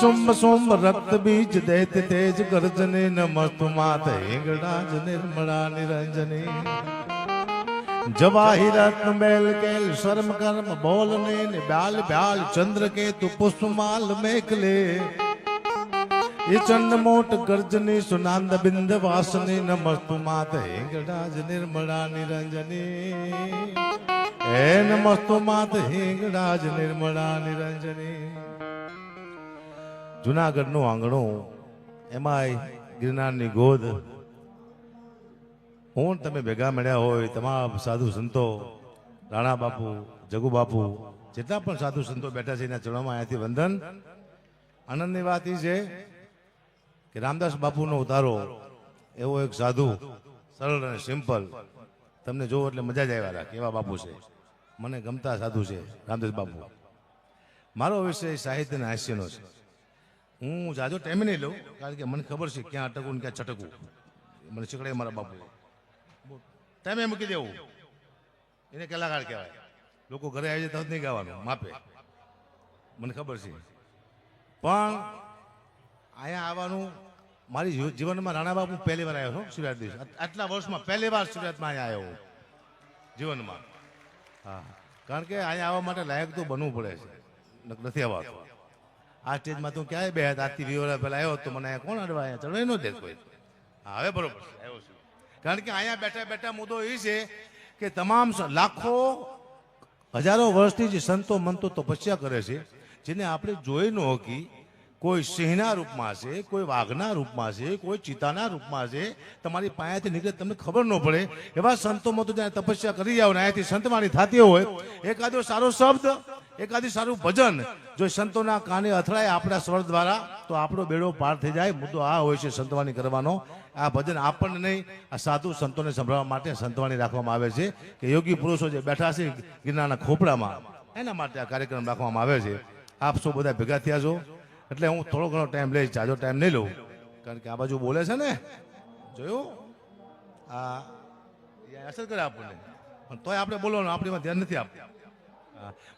શુંભ શુંભ રક્ત બીજ દૈત તેજ ગર્જને નમસ્તુ માત હિંગળાજ નિર્મળા નિરંજને જવાહિરત મેલ કેલ શર્મ કર્મ બોલને બ્યાલ બ્યાલ ચંદ્ર કેતુ પુષ્પમાલ મેખલે એ ચંડ મોટ ગર્જને સુનાંદ બિંદ વાસને નમસ્તુ માત હિંગળાજ નિર્મળા નિરંજને હે નમસ્તુ માત હિંગળાજ નિર્મળા નિરંજને જુનાગઢનું આંગણું એમાંય ગિરનારની ગોદ હું તમે ભેગા મળ્યા હોય તમામ સાધુ સંતો રાણા બાપુ જગુ બાપુ જેટલા પણ સાધુ સંતો બેઠા છે એના ચરણોમાં અહીંયાથી વંદન. આનંદની વાત એ છે કે રામદાસ બાપુનો ઉતારો એવો એક સાધુ સરળ અને સિમ્પલ તમને જોવો એટલે મજા જ આવ્યા રાખે એવા બાપુ છે. મને ગમતા સાધુ છે રામદાસ બાપુ. મારો વિષય સાહિત્ય અને હાસ્યનો છે. હું જાજો ટાઈમે નહીં લઉં કારણ કે મને ખબર છે ક્યાં અટકવું ને ક્યાં છટકવું. મને શીખડાય મારા બાપુ ટાઈમે મૂકી દેવું એને કલાકાર કહેવાય. લોકો ઘરે આવી જાય તો નહીં ગાવાનું માપે મને ખબર છે. પણ અહીંયા આવવાનું મારી જીવનમાં રાણા બાપુ પહેલી વાર આવ્યો છું શિવરાત દિવસ. આટલા વર્ષમાં પહેલી વાર શિવરાતમાં અહીંયા આવ્યો જીવનમાં. હા કારણ કે અહીંયા આવવા માટે લાયક તો બનવું પડે છે નથી આવવાતું. આ સ્ટેજમાં તું ક્યાંય બે આજથી 20 વર્ષ પહેલા આવ્યો તો મને અહીંયા કોણ અડવા અહીંયા ચડવાય ન દે કોઈ. હા હવે બરોબર આવ્યો છું કારણ કે અહીંયા બેઠા બેઠા મુદ્દો એ છે કે તમામ લાખો હજારો વર્ષથી જે સંતો મંતો તપસ્યા કરે છે જેને આપણે જોઈ ન હોકી. કોઈ સિંહના રૂપમાં છે, કોઈ વાઘના રૂપમાં છે, કોઈ ચિતાના રૂપમાં છે. તમારી પાસેથી નીકળે તમને ખબર ન પડે એવા સંતોમાં તો જ્યાં તપસ્યા કરી જાવ ને અહીંયાથી સંતવાણી થતી હોય એકાદો સારો શબ્દ એકાદી સારું ભજન જો સંતોના કાને અથડાય આપણા સ્વર દ્વારા તો આપણો બેડો પાર થઈ જાય. મુદ્દો આ હોય છે સંતવાણી કરવાનો. આ ભજન આપણને નહીં આ સાધુ સંતોને સંભળાવવા માટે સંતવાણી રાખવામાં આવે છે કે યોગી પુરુષો જે બેઠા છે ગિરનારના ખોપડામાં એના માટે આ કાર્યક્રમ રાખવામાં આવે છે. આપ સૌ બધા ભેગા થયા છો એટલે હું થોડો ઘણો ટાઈમ લઈશ, જાજો ટાઈમ નહીં લઉં કારણ કે આ બાજુ બોલે છે ને જોયું આ અસર કરે આપણને પણ તોય આપણે બોલવાનું આપણીમાં ધ્યાન નથી આપતું.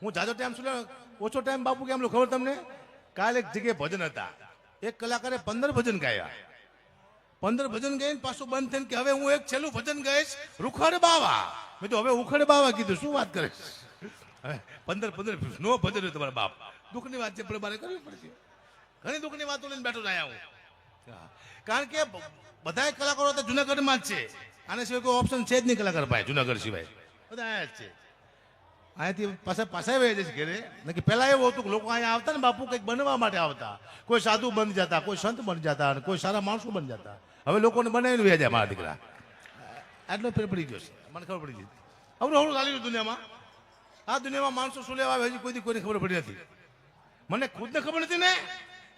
હું જાજો ટાઈમ શું ઓછો ટાઈમ બાપુ કેમ લો ખબર તમને? કાલે એક જગ્યાએ ભજન હતા એક કલાકારે 15 ભજન ગાયા. 15 ભજન ગાઈને પાછું બંધ થઈને કે હવે હું એક છેલ્લું ભજન ગાઈશ રૂખડ બાવા. મેં તો હવે ઉખડ બાવા કીધું શું વાત કરે 15 નો ભજન તમારા બાપ. દુઃખની વાત છે પણ મારે કરવી પડશે. ઘણી દુઃખની વાતો લઈને બેઠો જાય હું કારણ કે બધા કલાકારો તો જુનાગઢમાં જ છે. આના સિવાય કોઈ ઓપ્શન છે જ નહીં કલાકાર પાસે જુનાગઢ સિવાય બધા અહીંયા જ છે. અહીંયાથી પાછા વહી જશે ઘરે કે પહેલા એવું હતું કે લોકો અહીંયા આવતા ને બાપુ કંઈક બનવા માટે આવતા. કોઈ સાધુ બની જતા, કોઈ સંત બની જતા અને કોઈ સારા માણસો બની જતા. હવે લોકોને બનાવીને વહી જાય મારા દીકરા. આટલો ફેર પડી ગયો છે મને ખબર પડી ગઈ. હવડું હવડું ચાલી ગયું દુનિયામાં. આ દુનિયામાં માણસો શું લેવા આવે હજી કોઈને ખબર પડી નથી. મને ખુદને ખબર નથી ને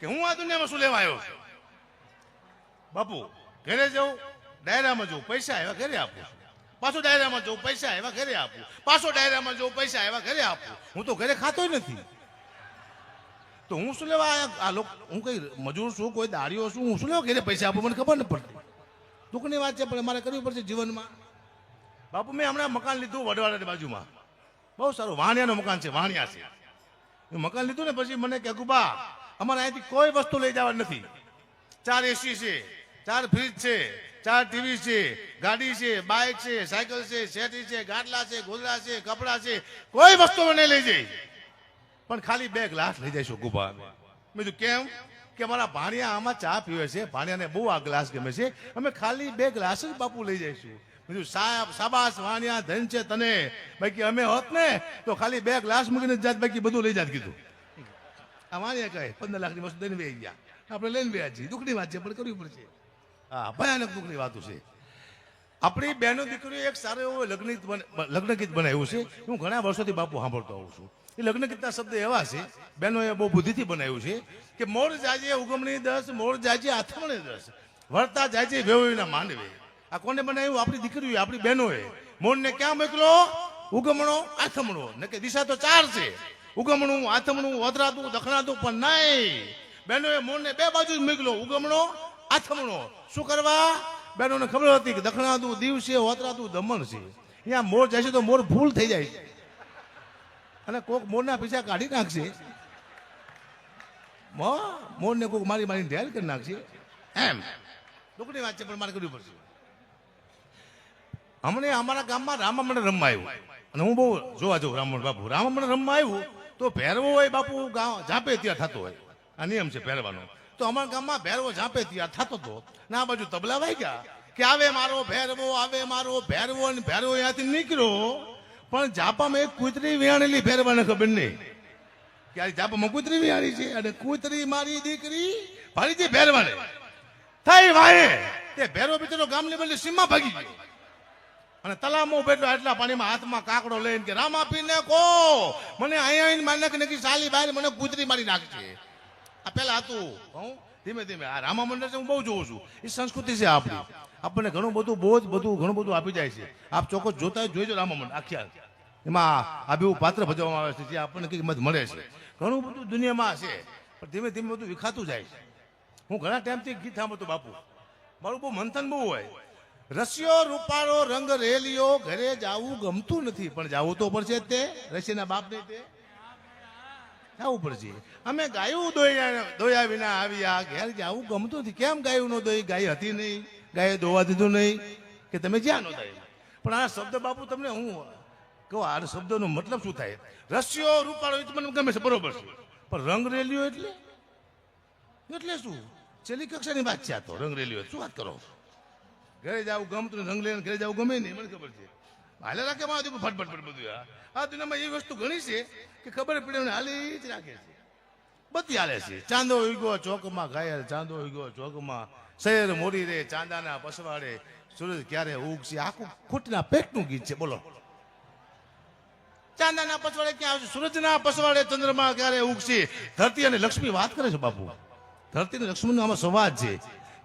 કે હું આ દુનિયામાં શું લેવા આવ્યો છું. બાપુ ઘરે જવું ડાયરામાં જવું પૈસા આવ્યા ઘરે આપું. પાછો ડાયરામાં જવું પૈસા આવ્યા ઘરે આપું. પાછો ડાયરામાં જવું પૈસા આવ્યા ઘરે આપું. હું તો ઘરે ખાતો નથી તો હું શું લેવા આ લોકો? હું કઈ મજૂર છું કોઈ દાડીઓ છું? હું શું લેવા ઘરે પૈસા આપું? મને ખબર નથી પડતી. દુઃખની વાત છે પણ મારે કરવી પડશે જીવનમાં. બાપુ મેં હમણાં મકાન લીધું વડવાડાની બાજુમાં બહુ સારું વાણિયાનું મકાન છે. વાણિયા છે મકાન લીધું ને પછી મને કે ગુબા અમારે અહીંથી કોઈ વસ્તુ લઈ જવા નથી. 4 AC છે, 4 ફ્રીજ છે, 4 ટીવી છે, ગાડી છે, બાઇક છે, સાયકલ છે, શેઠી છે, ગાડલા છે, ગોદડા છે, કપડા છે, કોઈ વસ્તુ મને લઈ જઈ પણ ખાલી 2 ગ્લાસ લઈ જઈશું ગુબા. મેં કીધું કેમ? કે મારા ભાણિયા આમાં ચા પીવે છે, ભાણિયાને બહુ આ ગ્લાસ ગમે છે, અમે ખાલી 2 ગ્લાસ જ બાપુ લઈ જઈશું. બીજું સાહેબ શાબાશ વાણિયા ધન છે તને. બાકી અમે હોત ને તો ખાલી 2 ગ્લાસ મૂકીને જાત બાકી બધું લઈ જાત કીધું. આ વાણિયા કહે 15 લાખની વસ્તુ દઈને બેસી ગયા આપણે લઈને બેસા છીએ. દુઃખની વાત છે પણ કરવી પડશે. હા ભયાનક દુઃખની વાતો છે. આપણી બહેનો દીકરીઓ એક સારો એવો લગ્ન ગીત બનાવ્યું છે. હું ઘણા વર્ષોથી બાપુ સાંભળતો આવું છું. એ લગ્ન ગીતના શબ્દ એવા છે બહેનોએ બહુ બુદ્ધિથી બનાવ્યું છે કે મોર જાજે ઉગમણી 10 મોર જાજે આથમણે 10 વળતા જાજે વેવના માંડવે. આ કોને બનાવ્યું? આપણી દીકરીઓ આપણી બહેનોએ. મોરને ક્યાં મોકલો? ઉગમણો આથમણો. ને કે દિશા તો 4 છે ઉગમણું આથમણું વદરાતું દખણાતું પણ નહીં. બહેનોએ મોરને 2 બાજુ જ મોકલો ઉગમણો આથમણો. શું કરવા? બહેનોને ખબર હતી કે દખણાતું દીવ છે વદરાતું દમણ છે. અહીંયા મોર જાય છે તો મોર ભૂલ થઈ જાય છે અને કોક મોરના પીછા કાઢી નાખશે. મોરને કોઈ મારી મારીને ઢેલ કરી નાખશે એમ દુઃખની વાત છે, પણ મારે કરવી પડશે. હમણે અમારા ગામમાં રામામણ રમવા આવ્યું અને હું બહુ જોવા જાઉં રામમણ બાપુ. રામામણ રમવા આવ્યું તો ભેરવો હોય બાપુ ઝાંપે તૈયાર થતો હોય, આ નિયમ છે ભેરવાનો. તો અમારા ગામમાં ભેરવો ઝાંપે તૈયાર થતો હતો ને આ બાજુ તબલા વાઈ ગયા કે આવે મારો ભેરવો, આવે મારો ભેરવો. ને ભેરવો અહીંયાથી નીકળ્યો પણ ઝાપામાં એક કૂતરી વિયાણેલી ભેરવાને ખબર નહીં કે આ ઝાપામાં કૂતરી વિયાણી છે અને કૂતરી મારી દીકરી ભાડીથી ભેરવાને થઈ વાય તે ભેરવો બિચારો ગામની બદલે સીમા ભાગી ગયો અને તલામો બેઠો એટલા પાણીમાં હાથમાં કાકડો લઈને કે રામ આપીને કો મને અહીંયા માને કે સાલી બહાર મને કૂતરી મારી નાખશે. આ પેલા હતું હું ધીમે ધીમે આ રામા મંડળ હું બહુ જોઉં છું. એ સંસ્કૃતિ છે આપણી, આપણને ઘણું બધું બહુ જ ઘણું બધું આપી જાય છે. આપ ચોક્કસ જોતા જોઈજો રામા મંડળ આખ્યા એમાં આ બેવું પાત્ર ભજવવામાં આવે છે જે આપણને કંઈક મત મળે છે. ઘણું બધું દુનિયામાં છે પણ ધીમે ધીમે બધું વિખાતું જાય છે. હું ઘણા ટાઈમથી ગીત સાંભળતો બાપુ, મારું બહુ મંથન બહુ હોય. રસિયો રૂપાળો રંગ રેલિયો ઘરે જાવું ગમતું નથી પણ જાવું તો પડશે તે રસીના બાપને તે જવું પડશે. અમે ગાયું દોયા વિના આવ્યા ઘેર જાવું ગમતું નથી. કેમ ગાયું નો દોઈ? ગાય હતી નહીં, ગાયે દોવા દીધું નહીં કે તમે જ્યાં નો થાય. પણ આ શબ્દ બાપુ તમને હું કહું, આ શબ્દનો મતલબ શું થાય? રસિયો રૂપાળો મને ગમે છે, બરોબર છે, પણ રંગ રેલિયો એટલે શું? છેલ્લી કક્ષાની વાત છે આ તો. રંગ રેલિયો શું વાત કરો? ઘરે જવું ગમતું રંગ લઈને ઘરે જવું ગમે નહીં, મને ખબર છે. હાલે રાખે મારું ફટફટ બધું. આ દુનિયામાં એ વસ્તુ ઘણી છે કે ખબર પડે હાલી જ રાખે છે, બધી હાલે છે. ચાંદો ઉગ્યો ચોકમાં ઘાયલ, ચાંદો ઉગ્યો ચોકમાં શહેર મોડી રે ચાંદાના પસવાડે સૂરજ ક્યારે ઉગશે. આખું ખૂટના પેટનું ગીત છે. બોલો, ચાંદાના પસવાડે ક્યાં આવશે? સૂરજના પસવાડે ચંદ્રમા ક્યારે ઉગશે? ધરતી અને લક્ષ્મી વાત કરે છે બાપુ. ધરતી અને લક્ષ્મીનો આમાં સંવાદ છે.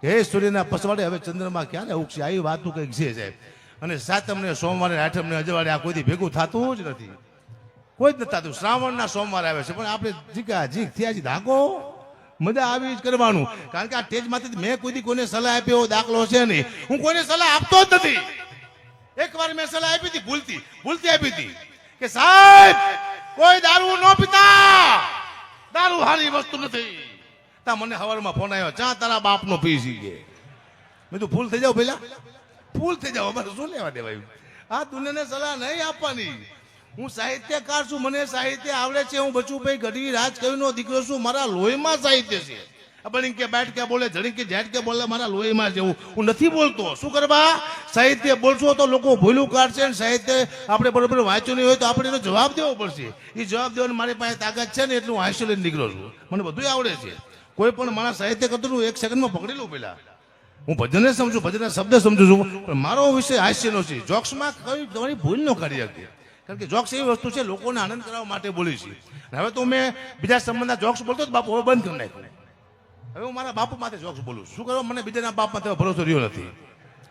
હે સૂર્યના પસવાડે હવે ચંદ્રમાં ક્યારે ઉગશે? આવી વાતું કંઈક છે સાહેબ. અને સાતમને સોમવારે આઠમને અજવાડે આ કોઈથી ભેગું થતું જ નથી, કોઈ જ નથી થતું. શ્રાવણના સોમવાર આવે છે પણ આપણે જીકા જીક થયા ધાકો મજા આવી જ કરવાનું. કારણ કે આ ટેજમાંથી મેં કોઈથી કોઈને સલાહ આપી એવો દાખલો છે નહીં. હું કોઈને સલાહ આપતો જ નથી. એકવાર મેં સલાહ આપી હતી, ભૂલતી આપી હતી કે સાહેબ કોઈ દારૂ ન પીતા, દારૂ હારી વસ્તુ નથી. તા મને હવારમાં ફોન આવ્યો, ચા તારા બાપનો પી છે. મેં તું ફૂલ થઈ જાવ, પેલા ફૂલ થઈ જાવ, અમારે શું લેવા દેવાયું? આ દુનિયાને સલાહ નહીં આપવાની. હું સાહિત્યકાર છું, મને સાહિત્ય આવડે છે. હું બચુભાઈ ગઢવી રાજકવિનો દીકરો છું, મારા લોહીમાં સાહિત્ય છે. બની કે બેઠ કે બોલે, જડી કે જેઠ કે બોલે, મારા લોહીમાં છે. હું નથી બોલતો. શું કરવા? સાહિત્ય બોલશો તો લોકો ભૂલું કાઢશે. સાહિત્ય આપણે બરોબર વાંચ્યું નહીં હોય તો આપણે એનો જવાબ દેવો પડશે. એ જવાબ દેવાની મારી પાસે તાકાત છે ને એટલે હું હાસ્ય લઈને નીકળો છું. મને બધું આવડે છે. કોઈ પણ મારા સાહિત્ય કરતું એક સેકન્ડમાં પકડી લઉં. પેલા હું ભજનને સમજુ, ભજનના શબ્દ સમજુ છું, પણ મારો વિષય હાસ્યનો છે. જોક્સમાં કઈ તમારી ભૂલ ન કાઢી શકતી. કારણ કે જોક્સ એવી વસ્તુ છે લોકોને આનંદ કરાવવા માટે બોલી છે. હવે તો મેં બીજા સંબંધના જોક્સ બોલતો બાપુ હવે બંધ કરી નાખ્યું. હવે હું મારા બાપુ માટે જોક્સ બોલું. શું કરવા? મને બીજાના બાપ માટે ભરોસો રહ્યો નથી,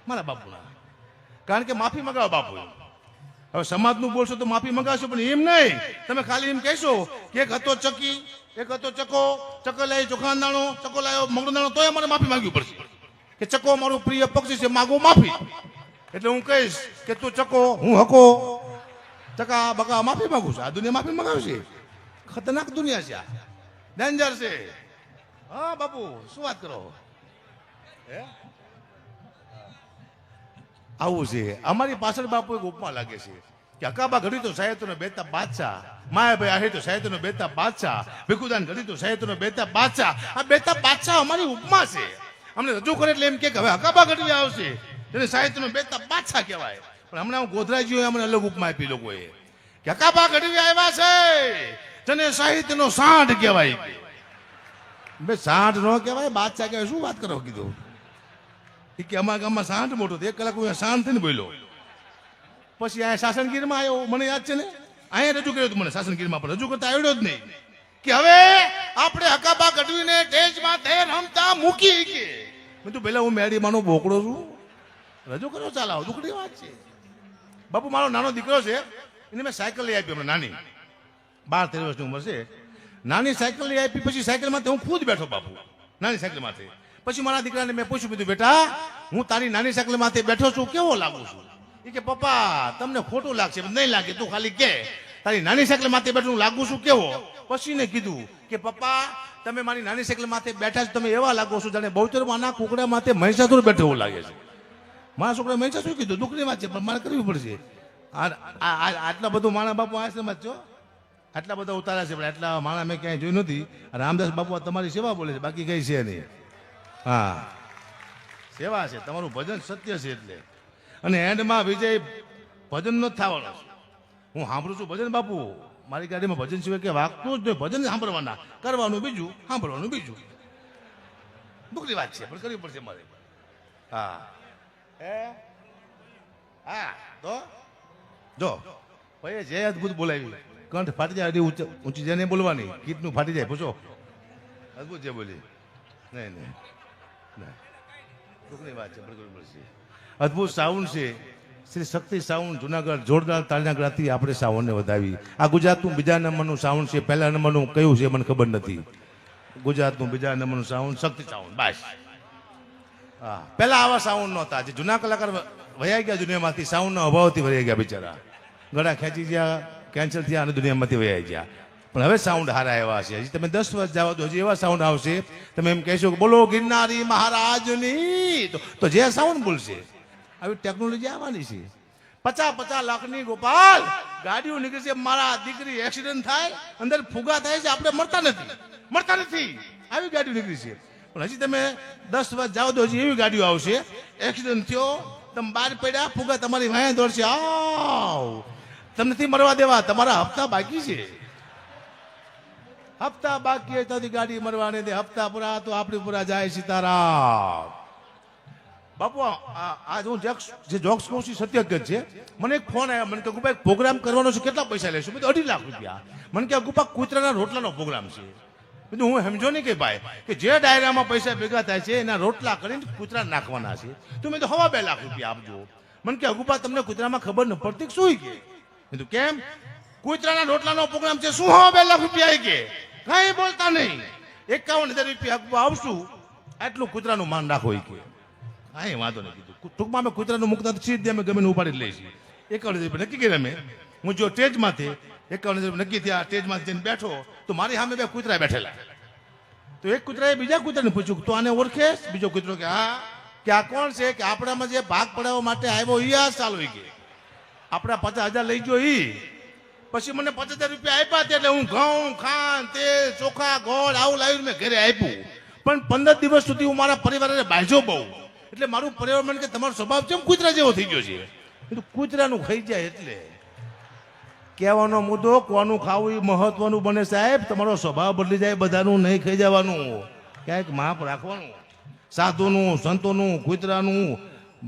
મારા બાપુના. કારણ કે માફી મંગાવો બાપુ. હવે સમાજનું બોલશો તો માફી મંગાવશો, પણ એમ નહીં. તમે ખાલી એમ કહેશો કે એક હતો ચકી, એક હતો ચકો, ચકો લાવી ચોખા દાણો, ચકો લાવ્યો મગનો દાણો, તોય અમારે માફી માંગવી પડશે કે ચકો મારું પ્રિય પક્ષી છે, માગો માફી. એટલે હું કહીશ કે તું ચકો, હું હકો, ચકા બકા માફી માંગુ છું. આ દુનિયા માફી મંગાવશે. ખતરનાક દુનિયા છે, આ ડેન્જર છે. હા બાપુ શું વાત કરો? આવું છે અમારી પાછળ બાપુ એક ઉપમા લાગે છે કે અકાબા ઘડી તો સાહિત્યનો બેતા બાદશાહ, માયાભાઈ આહી તો સાહિત્યનો બેતા બાદશાહ, ભીખુદાન ઘડી તો સાહિત્યનો બેતા બાદશાહ. આ બેતા બાદશાહ અમારી ઉપમા છે. અમને રજૂ કરે એટલે એમ કે હવે અકાબા ઘડી આવશે જેને સાહિત્યનો બેતા બાદશાહ કહેવાય. પણ હમણાં હું ગોધરાજીઓએ અમને અલગ ઉપમા આપી લોકોએ કે અકાબા ઘડી આવ્યા છે જેને સાહિત્યનો સાંઢ કહેવાય. બે સાંઢ ન કહેવાય, બાદશાહ કહેવાય. શું વાત કરો કીધું કે અમારા ગામમાં સાંઢ મોટો હતો. 1 કલાક હું શાંત થઈને બોલ્યો. પછી અહીંયા શાસનગીરમાં આવ્યો, મને યાદ છે ને, અહીંયા રજૂ કર્યું હતું મને શાસનગીરમાં, પણ રજૂ કરતા આવડ્યો જ નહીં કે હવે આપણે હકાબા ગઢવીને ટેજમાં તે રમતા મૂકી કે મેં તું પેલા હું મેડીમાંનો બોકડો છું, રજૂ કરો ચાલાવો, દુઃખની વાત છે. બાપુ મારો નાનો દીકરો છે, એને મેં સાયકલ લઈ આપી હમણાં નાની, 12-13 વર્ષની ઉંમર છે. નાની સાયકલ લઈ આપી, પછી સાયકલમાંથી હું ખુદ બેઠો બાપુ, નાની સાયકલમાંથી. પછી મારા દીકરાને મેં પૂછ્યું, કીધું બેટા હું તારી નાની સાયકલમાંથી બેઠો છું, કેવો લાગુ છું? એ કે પપ્પા તમને ખોટું લાગશે. નહીં લાગે, તું ખાલી કે તારી નાની સાયકલમાંથી બેઠો લાગુ છું કેવો? પછી ને કીધું કે પપ્પા તમે મારી નાની સાયકલ માથે બેઠા છો, તમે એવા લાગો છો જાણે બહુચરમાં ના કુકડા માથે મહિષાસુર બેઠો એવું લાગે છે. મારા છોકરા મહિષાસુર કીધું, દુઃખની વાત છે પણ મારે કરવી પડશે. આટલા બધું માણા બાપુ આશ્રમ જ છો, આટલા બધા ઉતારા છે પણ આટલા માણા મેં ક્યાંય જોઈ નથી. રામદાસ બાપુ તમારી સેવા બોલે છે, બાકી કઈ છે નહીં. હા, સેવા છે, તમારું ભજન સત્ય છે. એટલે અને એન્ડમાં વિજય ભજન નો થવાનો. હું સાંભળું છું ભજન બાપુ, મારી ગાડીમાં ભજન સિવાય કે વાગતું જ નહીં. ભજન સાંભળવાના, કરવાનું બીજું, સાંભળવાનું બીજું. દુઃખની વાત છે પણ કરવી પડશે મારે. હા હા, તો જો ભાઈ જે અદભુત બોલાવી, કંઠ ફાટી જાય ઊંચી જાય બોલવાની, કીટનું ફાટી જાય. પૂછો અદભુત જે બોલી. નહીં નહીં, દુઃખની વાત છે પણ કરવી પડશે. અદભુત સાઉન્ડ છે, શ્રી શક્તિ સાઉન્ડ જુનાગઢ. જોરદાર તાળીના ગળાથી આપણે સાઉન્ડને વધાવી. આ ગુજરાતનું બીજા નંબરનું સાઉન્ડ છે. પહેલા નંબરનું કયું છે મને ખબર નથી. ગુજરાતનું બીજા નંબરનું સાઉન્ડ શક્તિ સાઉન્ડ, બસ. હા, પહેલા આવા સાઉન્ડ નહોતા. જે જૂના કલાકાર વયા ગયા દુનિયામાંથી, સાઉન્ડના અભાવથી વયા ગયા બિચારા. ગળા ખેંચી ગયા, કેન્સલ થયા અને દુનિયામાંથી વયા ગયા. પણ હવે સાઉન્ડ હારા એવા છે. હજી તમે 10 વર્ષ જાઓ તો હજી એવા સાઉન્ડ આવશે. તમે એમ કહેશો કે બોલો ગિરનારી મહારાજની, તો જે સાઉન્ડ બોલશે. આવી ટેકનોલોજી આવવાની છે. 50 લાખની ગોપાલ ગાડીઓ નીકળી છે. મારા દીકરી એક્સિડન્ટ થાય, અંદર ફુગા થાય છે, આપણે મળતા નથી. આવી ગાડીઓ નીકળી છે. પણ હજી તમે 10 વર્ષ જાઓ તો હજી એવી ગાડીઓ આવશે. એક્સિડન્ટ થયો, તમે બહાર પડ્યા, ફુગા તમારી વાંહે દોડશે. આવ, તમને નથી મરવા દેવા, તમારા હપ્તા બાકી છે. હપ્તા બાકી હોય તો ગાડી મરવાને દે. હપ્તા પૂરા તો આપણી પૂરા જાય. સીતારામ. બાપુ આજ હું જે જોક્સ કહું છું સત્ય જ છે. મને એક ફોન આવ્યો, મને કે ગુપા એક પ્રોગ્રામ કરવાનો છે, કેટલા પૈસા લેશું? મેં 2.5 લાખ રૂપિયા. મને કે ગુપા કૂતરાના રોટલાનો પ્રોગ્રામ છે. બીજું હું સમજો નહીં કે ભાઈ કે જે ડાયરામાં પૈસા ભેગા થાય છે એના રોટલા કરીને કૂતરા નાખવાના છે. તો મેં તો 2.5 લાખ રૂપિયા આપજો. મને કે ગુપા તમને કૂતરામાં ખબર ન પડતી શું? કે કીધું કેમ? કૂતરાના રોટલાનો પ્રોગ્રામ છે, શું 2.5 લાખ રૂપિયા? કે કઈ બોલતા નહીં, 51,000 રૂપિયા આવશું, આટલું કૂતરાનું માન રાખો. કે હા, વાંધો નહીં. કીધું ટૂંકમાં અમે કૂતરાનું મુકતા સીધે અમે ગમે ઉપાડી લઈશું. 51,000 રૂપિયા નક્કી કરી. અમે હું જો સ્ટેજમાંથી 51,000 રૂપિયા નક્કી થયા, સ્ટેજમાંથી જઈને બેઠો તો મારી સામે 2 કૂતરા બેઠેલા. તો એક કૂતરાએ બીજા કૂતરાને પૂછ્યું તો આને ઓળખેશ? બીજો કૂતરો કે હા. કે આ કોણ છે? કે આપણામાં જે ભાગ પડાવવા માટે આવ્યો ઈ આ ચાલુ. કે આપણા 50,000 લઈ ગયો ઈ. પછી મને 50,000 રૂપિયા આપ્યા એટલે હું ઘઉં, ખાંડ, તેલ, ચોખા, ગોળ આવું લાવીને મેં ઘરે આપ્યું. પણ 15 દિવસ સુધી હું મારા પરિવારને બાંધ્યો બહુ. એટલે મારું પરિવાર મને કે તમારો સ્વભાવ કેમ કૂતરા જેવો થઈ ગયો છે? કીધું કૂતરાનું ખાઈ જાય. એટલે કહેવાનો મુદ્દો કોનું ખાવું એ મહત્વનું બને સાહેબ. તમારો સ્વભાવ બદલી જાય, બધાનું નહીં ખાઈ જવાનું, ક્યાંક માપ રાખવાનું. સાધુનું, સંતોનું, કૂતરાનું,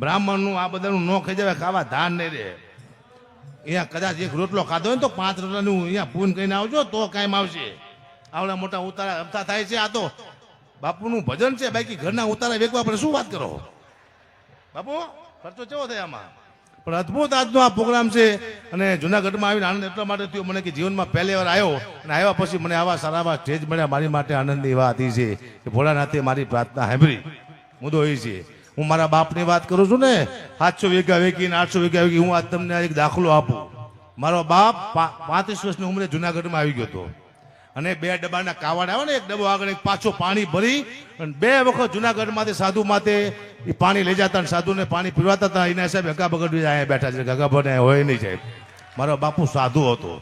બ્રાહ્મણનું, આ બધાનું ન ખાઈ જવાય. ખાવા ધાન નહીં રહે. અહીંયા કદાચ એક રોટલો ખાધો હોય ને તો 5 રોટલાનું અહીંયા પૂન કરીને આવજો તો કાયમ આવશે. આવડા મોટા ઉતારા હપ્તા થાય છે. આ તો બાપુનું ભજન છે, બાકી ઘરના ઉતારા વેચવા પડે. શું વાત કરો બાપુ? ખર્ચો કેવો થાય આમાં? પણ અદભુત આજનો આ પ્રોગ્રામ છે. અને જુનાગઢમાં આવીને આનંદ એટલા માટે થયો મને કે જીવનમાં પહેલી વાર આવ્યો, અને આવ્યા પછી મને આવા સારા સ્ટેજ મળ્યા. મારી માટે આનંદની વાત એ છે કે ભોળાનાથે મારી પ્રાર્થના સાંભળી. મુદ્દો એ છે, હું મારા બાપની વાત કરું છું ને, 700 વીઘા વેચી ને 800 વીઘા વેચી. હું આજ તમને એક દાખલો આપું. મારો બાપ 35 વર્ષની ઉંમરે જુનાગઢમાં આવી ગયો હતો, અને 2 ડબ્બાના કાવડ આવે ને, એક ડબ્બો આગળ એક પાછો પાણી ભરી અને 2 વખત જુનાગઢમાંથી સાધુ માથે એ પાણી લઈ જતા, સાધુને પાણી પીવાતા હતા. એના સાહેબ ગગા બગડવી અહીંયા બેઠા છે, ગગા બને હોય નહીં સાહેબ. મારો બાપુ સાધુ હતો.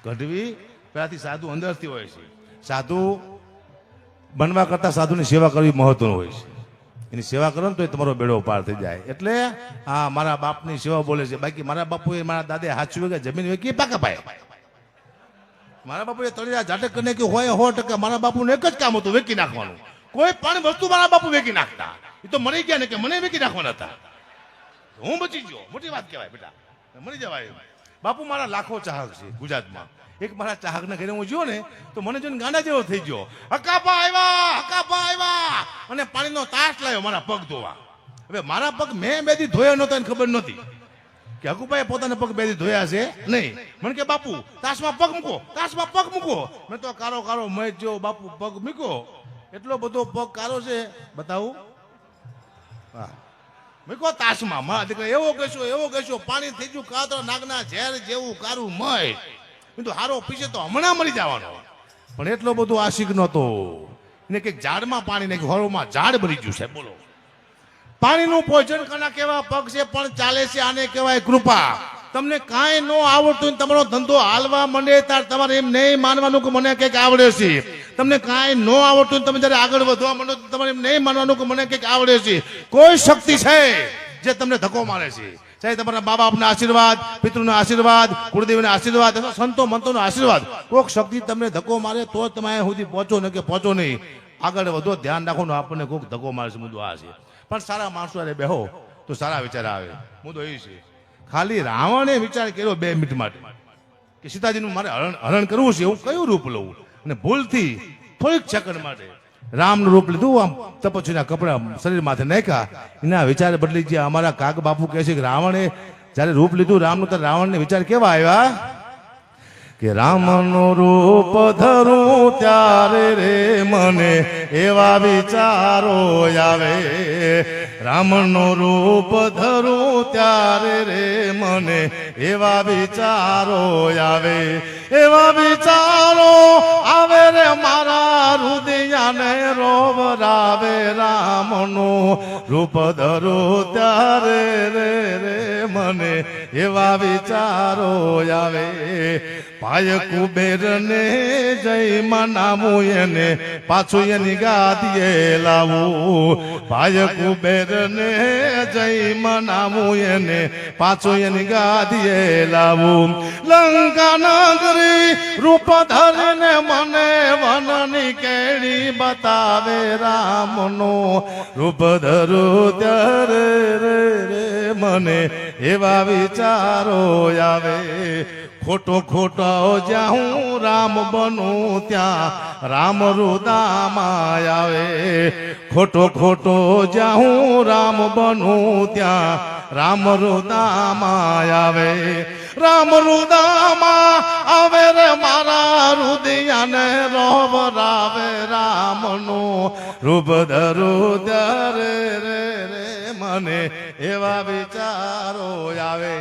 ગઢવી પહેલાથી સાધુ અંદરથી હોય છે. સાધુ બનવા કરતા સાધુની સેવા કરવી મહત્વનું હોય છે. એની સેવા કરો ને તો તમારો બેડો પાર થઈ જાય. એટલે હા, મારા બાપની સેવા બોલે છે. બાકી મારા બાપુએ મારા દાદે 700 વીઘા જમીન વેચી પાકા પાય. મારા બાપુએ તળિયા ઝાટક કરીને કે હોય 100%. મારા બાપુને એક જ કામ હતું, વેચી નાખવાનું. કોઈ પણ વસ્તુ મારા બાપુ વેચી નાખતા. એ તો મરી ગયા ને કે મને વેચી નાખવાના હતા. હું બચી ગયો, મોટી વાત કહેવાય બેટા, મરી જવાય. બાપુ મારા લાખો ચાહક છે ગુજરાતમાં. એક મારા ચાહકના ઘરે હું ગયો ને તો મને જોઈને ગાંડા જેવો થઈ ગયો. હકાપા આવ્યા અને પાણીનો તાસ લાવ્યો મારા પગ ધોવા. હવે મારા પગ મેં 2 દી ધોયા નહોતા એને ખબર નહોતી કે હકુભાઈ પોતાના પગ 2 દી ધોયા છે નહીં. મને કે બાપુ તાસમાં પગ મૂકો, તાસમાં પગ મૂકો. મેં તો કારો મય જેવો બાપુ પગ મૂકો. એટલો બધો પગ કારો છે, બતાવું. હા, મૂકો તાસમાં. મારા દીકરા એવો કહેશો પાણી થઈ ગયું કાતરો નાગના ઝેર જેવું કારું મય. કીધું હારો પીછે તો હમણાં મરી જવાનો. પણ એટલો બધો આશિક નહોતો. એને કંઈક ઝાડમાં પાણી નાખ્યું, હરોમાં ઝાડ ભરી ગયું છે. બોલો, પાણીનું પોષણ કના કેવા પગ છે પણ ચાલે છે, આને કહેવાય કૃપા. તમને કાંઈ ન આવડતું, તમારો ધંધો હાલવા માંડે ત્યારે તમારે એમ નહીં માનવાનું કે મને કંઈક આવડે છે. તમને કાંઈ ન આવડતું, તમે જયારે આગળ વધવા માંડો તમારે એમ નહીં માનવાનું કે મને કંઈક આવડે છે. કોઈ શક્તિ છે જે તમને ધક્કો મારે છે. ચાહે તમારા મા બાપના આશીર્વાદ, પિતૃના આશીર્વાદ, કુળદેવીના આશીર્વાદ, અથવા સંતો મંતોના આશીર્વાદ, કોઈક શક્તિ તમને ધક્કો મારે તો તમે અહીંયા સુધી પહોંચો ને કે પહોંચો નહીં. આગળ વધો, ધ્યાન રાખો ને આપણને કોઈક ધક્કો મારે છે. મુદ્દો આ છે. પણ સારા માણસો અરે બેહો તો સારા વિચાર આવે. મુદ્દો એ છે. ખાલી રાવણે વિચાર કર્યો 2 મિનિટ માટે કે સીતાજીનું મારે હરણ કરવું છે, હું કયું રૂપ લઉં, અને ભૂલથી થોડીક સેકન્ડ માટે રામનું રૂપ લીધું. આમ તપસ્વીના કપડા શરીર માથે નાખ્યા. એના વિચાર બદલી ગયા. અમારા કાક બાપુ કહે છે કે રાવણે જયારે રૂપ લીધું રામનું, તો રાવણને વિચાર કેવા આવ્યા કે રામનું રૂપ ધરું ત્યારે રે મને એવા વિચારો આવે. રામનું રૂપ ધરું ત્યારે રે મને એવા વિચારો આવે. એવા વિચારો આવે રે મારા હૃદયને રોવરાવે. રામનું રૂપ ધરું ત્યારે રે મને એવા વિચારો આવે. પાય કુબેર ને જય મનામું એને પાછું એની ગાદીએ લાવું. પાય કુબેર ને જય મનામું એને પાછું એની ગાદીએ લાવું. લંકા નગરી રૂપ ધરીને મને વનની કેડી બતાવે. રામનું રૂપ ધરું ત્યારે રે મને એવા વિચારો આવે. ખોટો ખોટો જ્યાં હું રામ બનું ત્યાં રામ રુદામાં આવે. ખોટો ખોટો જ્યાં હું રામ બનું ત્યાં રામ રુદામાં આવે. રામ રુદામાં આવે રે મારા હૃદયને રોવરાવે. રામનું રૂપ ધરું ત્યારે રે મને એવા વિચારો આવે.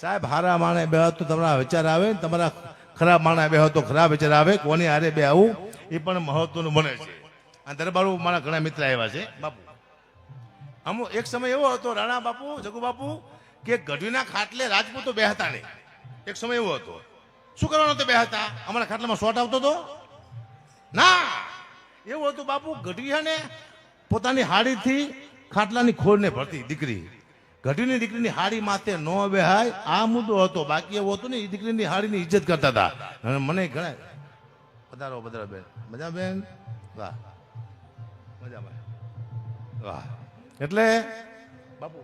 સાહેબ, હારા માણે બે તો તમારા વિચાર આવે, તમારા ખરાબ માણે બે તો ખરાબ વિચાર આવે. કોની હારે બે આવું એ પણ મહત્વનું બને છે. આ દરબારો મારા ઘણા મિત્ર આવ્યા છે. બાપુ, અમુક એક સમય એવો હતો, રાણા બાપુ, જગુ બાપુ, કે ગઢવીના ખાટલે રાજપૂતો બેહતા નહીં. એક સમય એવો હતો. શું કરવાનો હતો બેહતા? અમારા ખાટલામાં શોટ આવતો હતો ના. એવું હતું બાપુ, ગઢવીયાને પોતાની હાડીથી ખાટલાની ખોળને ભરતી દીકરી. ગઢવીની દીકરીની હાડી માથે ન બેહાય, આ મુદ્દો હતો. બાકી એવું હતું ને, એ દીકરીની હાડીની ઇજ્જત કરતા હતા. અને મને ઘણા પધારો પધારો બેન, મજા બેન, વાહ મજામાં, વાહ. એટલે બાપુ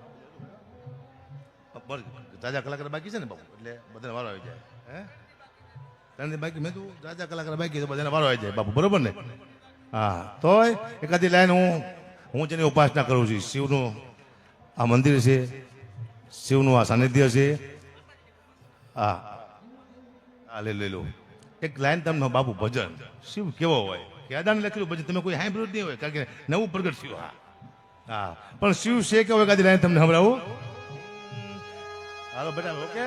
રાજા કલાકાર બાકી છે ને બાપુ, એટલે બધાને વારો આવી જાય. હે બાકી મેં તું રાજા કલાકાર બાકી તો બધાને વારો આવી જાય બાપુ, બરોબર ને? હા, તોય એકાદી લાઈન હું જેની ઉપાસના કરું છું. શિવનું આ મંદિર છે, શિવનું આ સાનિધ્ય છે. હા લઈ લો એક લાઈન તમને બાપુ. ભજન શિવ કેવો હોય, કેદાને લખેલું ભજન તમે કોઈ સાંભળ્યું જ નહીં હોય, કારણ કે નવું પ્રગટ થયું. હા પણ શિવ છે કેવો, એકાદી લાઈન તમને સંભળાવું. હાલો બેટા. ઓકે.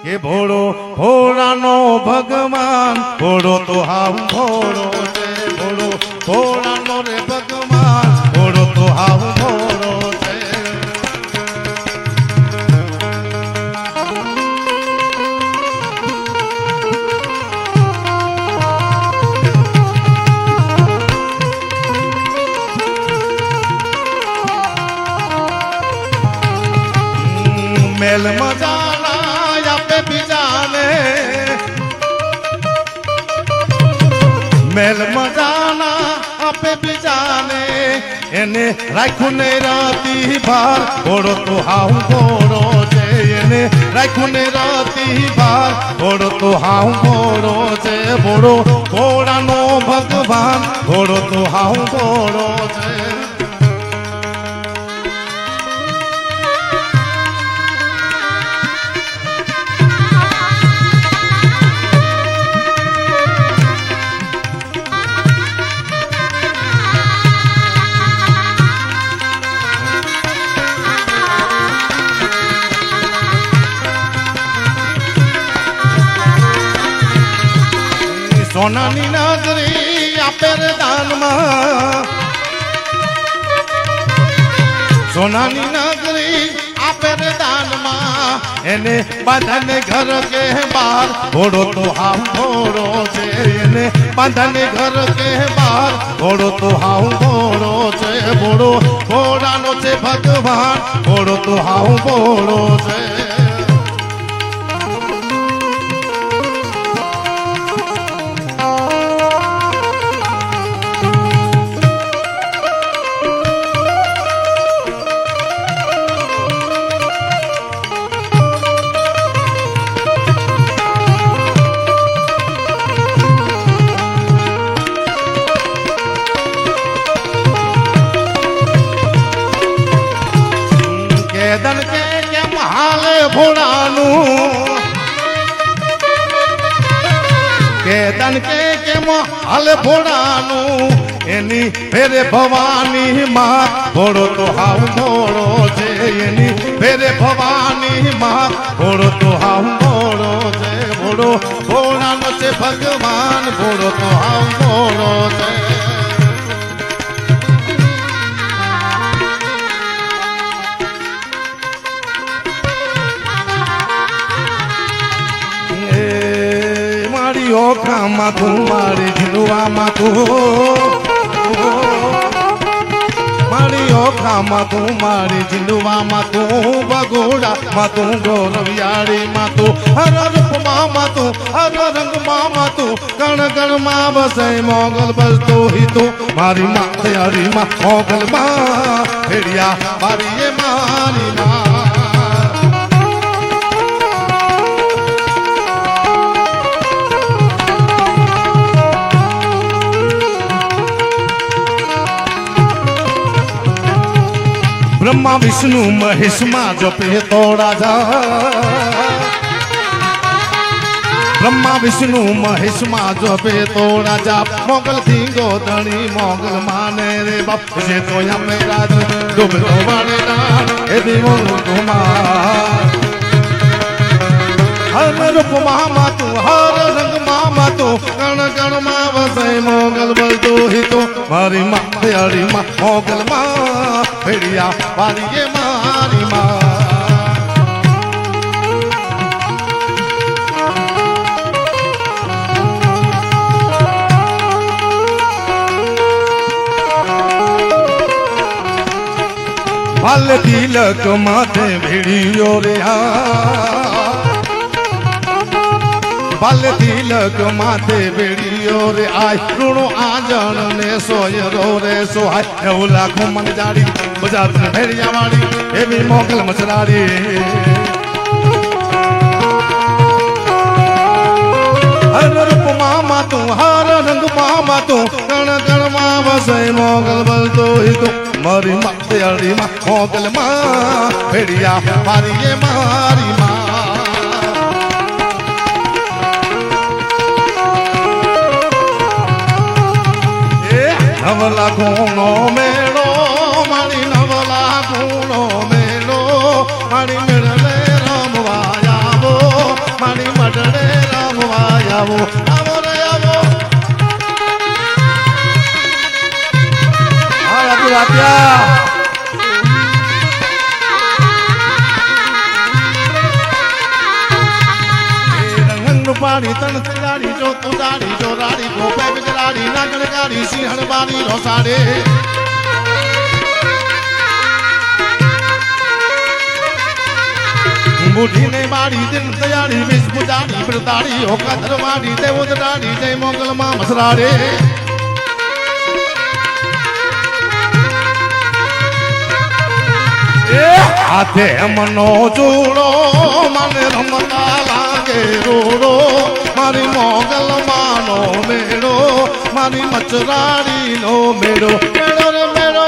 કે ભોળો ભોળાનો ભગવાન, ભોળો તો હાવ ભોળો છે. ભોળો ભોળાનો રે ભગવાન, ભોળો તો હાવ ભોળો છે. મેલ મજાના આપે બીજાને, મેલ મજાના આપે બીજાને, એને રાખ્યું ને રાતી ભાર. ઘોડો તો હાવ ઘોડો છે. એને રાખ્યું ને રાતી ભાર. ઘોડો તો હાવ ઘોડો છે. ઘોડો ઘોડાનો ભગવાન, ઘોડો તો હાવ ઘોડો છે. સોનાની નગરી આપે રે દાનમાં સોનાની નગરી આપે રે દાનમાં એને બાંધાને ઘર કે બહાર ઘોડો તો હાવ ઘોડો છે એને બાંધાને ઘર કે બહાર ઘોડો તો હાવ ઘોડો છે ઘોડો ઘોડાનો છે ભગવાન ઘોડો તો હાવ ઘોડો છે કેદન કે કેમ હાલે ભોળાનું કેદન કે કેમ હાલે ભોળાનું એની ફેરે ભવાની માં ભોળો તો હાવ ભોળો છે એની ફેરે ભવાની માં ભોળો તો હાવ ભોળો છે ભોળો ભોળાનો છે ભગવાન ભોળો તો હાવ ભોળો છે ઓખામાં તું મારી ઝીલવામાં તું મારી ઓખામાં તું મારી ઝીલવામાં તું બગોડામાં તું ગોરવિયાળીમાં તું હર રૂપમાં તું હર રંગમાં તું કણ કણમાં બસે મોગલ બસતો હિતું મારી માથયાળીમાં મોગલમાં ફેડિયા મારી એ મારી માં બ્રહ્મા વિષ્ણુ મહેશમાં જપે તો રાજા બ્રહ્મા વિષ્ણુ મહેશમાં જપે તો રાજા મોગલ થી ગોધણી મોગલ માને રે બાપ જે તો અમે રાજ ડૂબતો વાળે ના એ દીવો કુમાર હર રૂપમાં તું હર રંગમાં તું કણ કણમાં વસે મોગલ બલતો હિતો મારી માથયાળીમાં મોગલમાં ફેડિયા મારી એ મારી માં ભાલ તિલક માથે ભેડિયો રે ભાલ તિલક માથે ભેડિયો રે આય ઋણો આંજણ ને સોયરો રે સોહાય એવું લાખો મન જાડી બજાર ભેડિયા વાળી એવી મોગલ મચરાડી હર રૂપમાં તું હર રંગમાં તું કણ કણમાં વસે મોગલ બલતો હિતું મારી માથયાળીમાં મોગલમાં ભેડિયા મારી એ મારી માં નવલા ગુણો મેળો મારી નવલા ગુણો મેળો મારી મેળલે રમવા આવો મારી મડળે રમવા આવો આવો રે આવો રાત્યા પાણી તણ તગાડી જો તું દાડી જો રાડી ગોપે બિગડાડી નાગણ ગાડી સિંહણ બારી રોસાડે બુઢી ને બાડી દિન તૈયારી વિષ બુજાડી બરદાડી હોકા ધરવાડી દેવ ઉદડાડી જય મોગલ માં મસરાડે હાથે મનો જોડો મને રમતા લાગે રોડો મારી મોગલ માનો મેળો મારી મચરાડી નો મેળો મેળો રે મેળો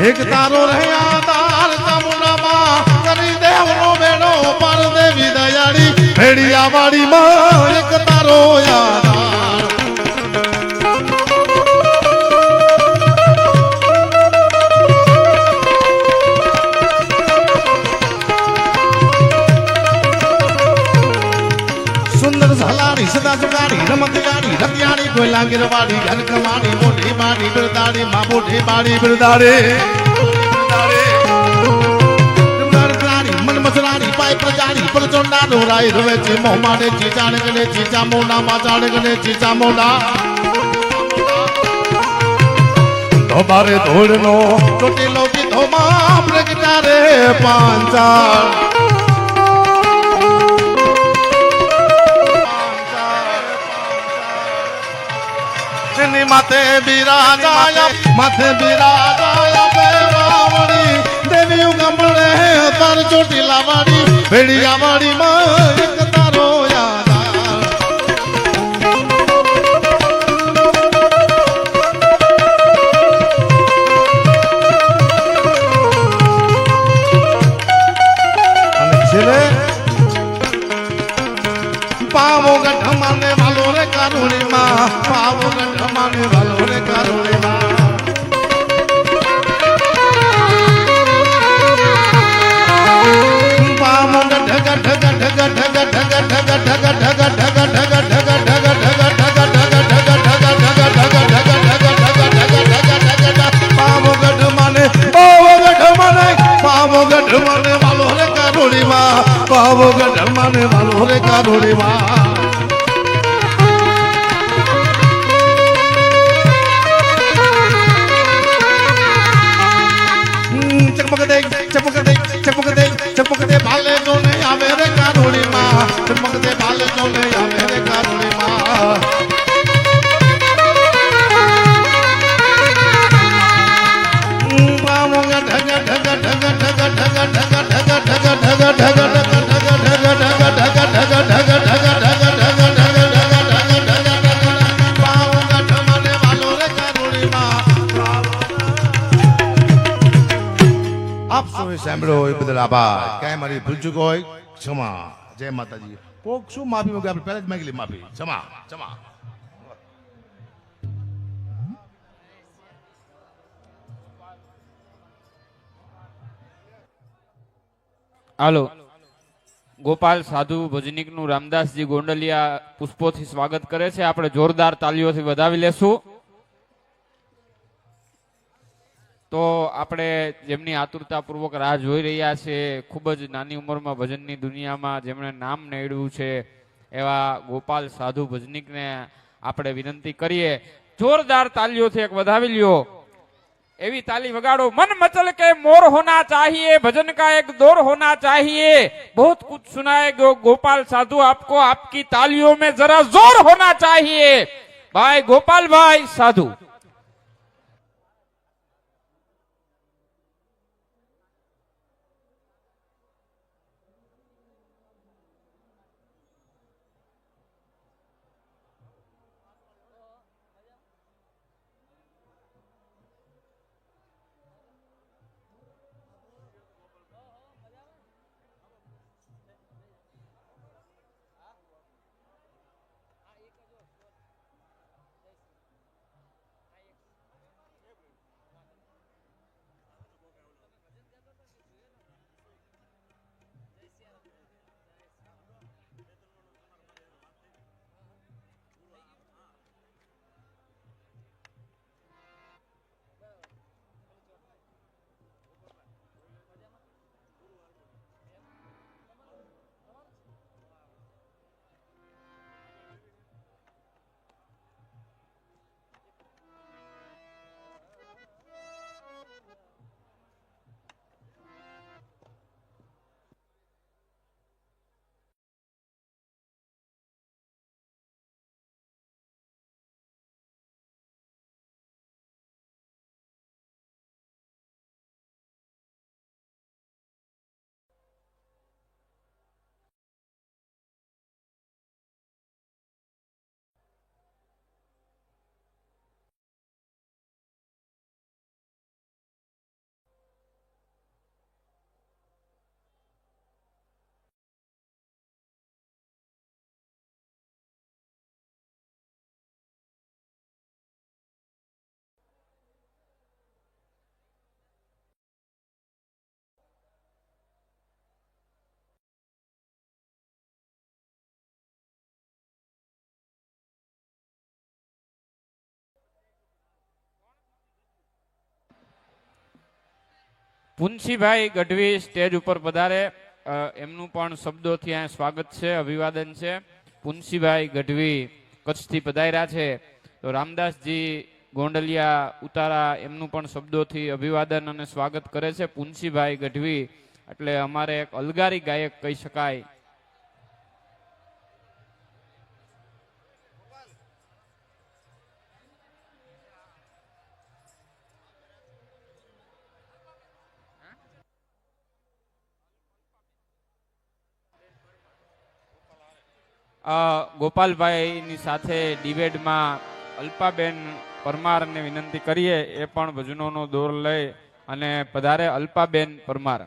એક તારો રહ્યા તાર તમુનામાં કરી દેવનો મેળો પર દેવી દયાળી ભેડિયા વાળી માં એક તારો યાદ રમતિયાળી રમતિયાળી રતિયાળી ગોલા ગિરવાડી ઘર કમાડી મોઢી બાડી બિરદાડી માં મોઢી બાડી બિરદાડી મન મસરાડી પાય પ્રજાડી પર ચોંડા દોરાઈ રવે છે મોહ માડે ચીચાડ ગને ચીચા મોડા માચાડ ગને ચીચા મોડા ધોબારે ધોળનો ચોટીલો કીધો માં પ્રગટા રે પાંચાળ માથે બિરાજાયા બે વાવડી દેવી ગમણે તાર ચોટીલા વાડી ભેડિયા વાડી માં એક તારો યાદ અને છેલ્લે પાવો ગઢ માને વાલો રે કારુણી માં પાવો ગઢ માને વાલો રે કારુણી માં પાવો ગઢ ગઢ ગઢ ગઢ ગઢ ગઢ ગઢ ગઢ ગઢ પાવો ગઢ માને પાવો ગઢ માને વાલો રે કારુણી માં પાવો ગઢ માને વાલો રે કારુણી માં चमक दे भाले जो नहीं आवे रे कारोड़ी माँ चमक दे भाले जो नहीं आवे रे कारोड़ी माँ आप सो સાંભળો એ બદલ આભાર કાંઈ મારી ભૂલ ચૂક હોય ક્ષમા જય માતાજી કોક શું માફી માંગે આપણે પહેલા જ માંગી લે માફી ક્ષમા ક્ષમા હાલો ગોપાલ સાધુ ભજનિક નું રામદાસજી ગોંડલિયા પુષ્પોથી સ્વાગત કરે છે આપણે જોરદાર તાલીઓથી વધાવી લેશું તો આપણે જેમની આતુરતાપૂર્વક રાહ જોઈ રહ્યા છે ખૂબ જ નાની ઉંમરમાં ભજનની દુનિયામાં જેમણે નામ નેડ્યું છે એવા ગોપાલ સાધુ ભજનિકને આપણે વિનંતી કરીએ જોરદાર તાલીઓથી એક વધાવી લ્યો એવી તાली वगाड़ो मन मचल के मोर होना चाहिए भजन का एक दौर होना चाहिए बहुत कुछ सुनाएगा गोपाल साधु आपको आपकी तालियों में जरा जोर होना चाहिए भाई गोपाल भाई साधु પુંછીભાઈ ગઢવી સ્ટેજ ઉપર પધારે, એમનું પણ શબ્દોથી અહીંયા સ્વાગત છે, અભિવાદન છે. પુંછીભાઈ ગઢવી કચ્છથી પધાર્યા છે, તો રામદાસજી ગોંડલિયા ઉતારા એમનું પણ શબ્દોથી અભિવાદન અને સ્વાગત કરે છે. પુંછીભાઈ ગઢવી એટલે અમારે એક અલગારી ગાયક કહી શકાય. ગોપાલભાઈની સાથે ડિબેટમાં અલ્પાબેન પરમારને વિનંતી કરીએ, એ પણ ભજનોનો દોર લઈ અને પધારે. અલ્પાબેન પરમાર.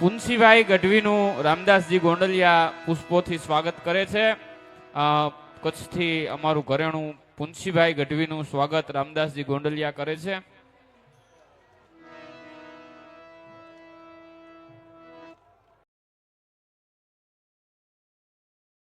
પુંછીભાઈ ગઢવીનું રામદાસજી ગોંડલિયા પુષ્પોથી સ્વાગત કરે છે. કચ્છથી અમારું ઘરેણું પુંછીભાઈ ગઢવીનું સ્વાગત રામદાસજી ગોંડલિયા કરે છે.